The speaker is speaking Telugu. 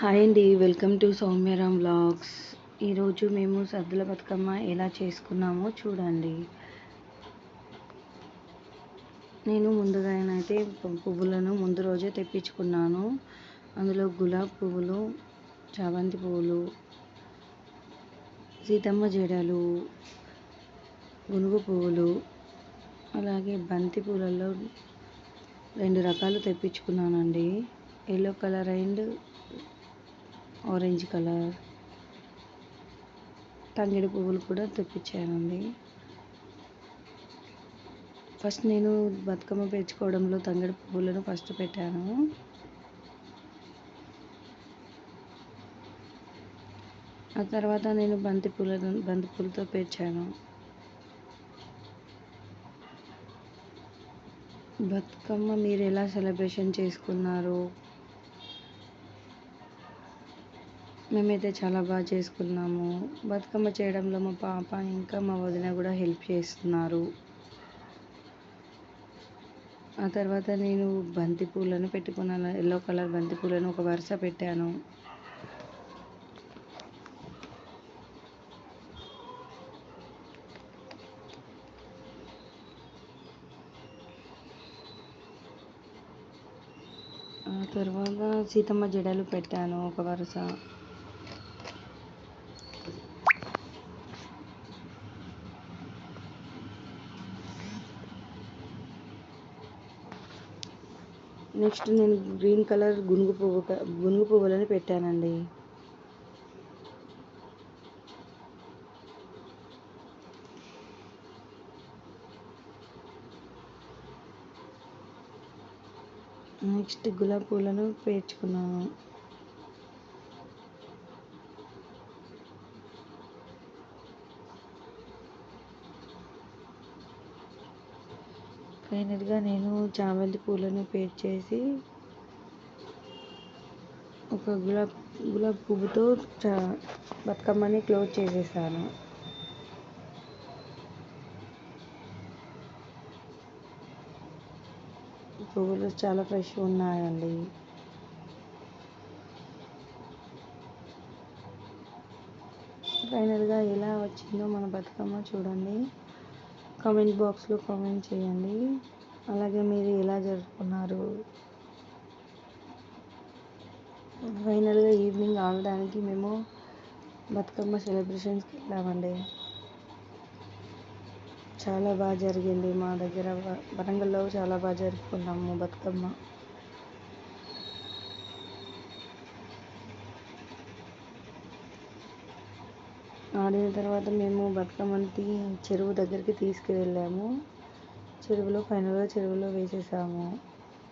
హాయ్ అండి, వెల్కమ్ టు సౌమ్యరామ్ వ్లాగ్స్. ఈరోజు మేము సద్దుల బతుకమ్మ ఎలా చేసుకున్నామో చూడండి. నేను ముందుగానైతే పువ్వులను ముందు రోజే తెప్పించుకున్నాను. అందులో గులాబీ పువ్వులు, చామంతి పువ్వులు, సీతమ్మ జడలు, గునుగు పువ్వులు, అలాగే బంతి పూలలో 2 రకాలు తెప్పించుకున్నానండి. Yellow colour and orange colour. తంగేడు పువ్వులు కూడా తెప్పించానండి. ఫస్ట్ నేను బతుకమ్మ పేర్చుకోవడంలో తంగేడు పువ్వులను ఫస్ట్ పెట్టాను. ఆ తర్వాత నేను బంతి పూలతో పేర్చాను. బతుకమ్మ మీరు ఎలా సెలబ్రేషన్ చేసుకున్నారు? మేమైతే చాలా బాగా చేసుకున్నాము. బతుకమ్మ చేయడంలో మా పాప ఇంకా మా వదిన కూడా హెల్ప్ చేస్తున్నారు. ఆ తర్వాత నేను బంతి పూలను పెట్టుకున్నాను. ఎల్లో కలర్ బంతి పూలను ఒక వరుస పెట్టాను. ఆ తర్వాత సీతమ్మ జడలు పెట్టాను ఒక వరుస. నెక్స్ట్ నేను గ్రీన్ కలర్ గునుగు పువ్వులను పెట్టానండి. నెక్స్ట్ గులాబీ పూలను పేర్చుకున్నాను. ఫైనల్గా నేను చామంతి పూలను పేర్చేసి ఒక గులాబీ పువ్వుతో బతుకమ్మని క్లోజ్ చేసేసాను. పువ్వులు చాలా ఫ్రెష్గా ఉన్నాయండి. ఫైనల్గా ఎలా వచ్చిందో మన బతుకమ్మ చూడండి. కామెంట్ బాక్స్లో కామెంట్ చేయండి. అలాగే మీరు ఎలా జరుపుకున్నారు? ఫైనల్గా ఈవినింగ్ ఆడడానికి మేము బతుకమ్మ సెలబ్రేషన్స్కి వెళ్ళామండి. చాలా బాగా జరిగింది. మా దగ్గర వరంగల్లో చాలా బాగా జరుపుకున్నాము బతుకమ్మ. ఆడిన తర్వాత మేము బతుకమ్మని చెరువు దగ్గరికి తీసుకువెళ్ళాము. చెరువులో వేసేసాము.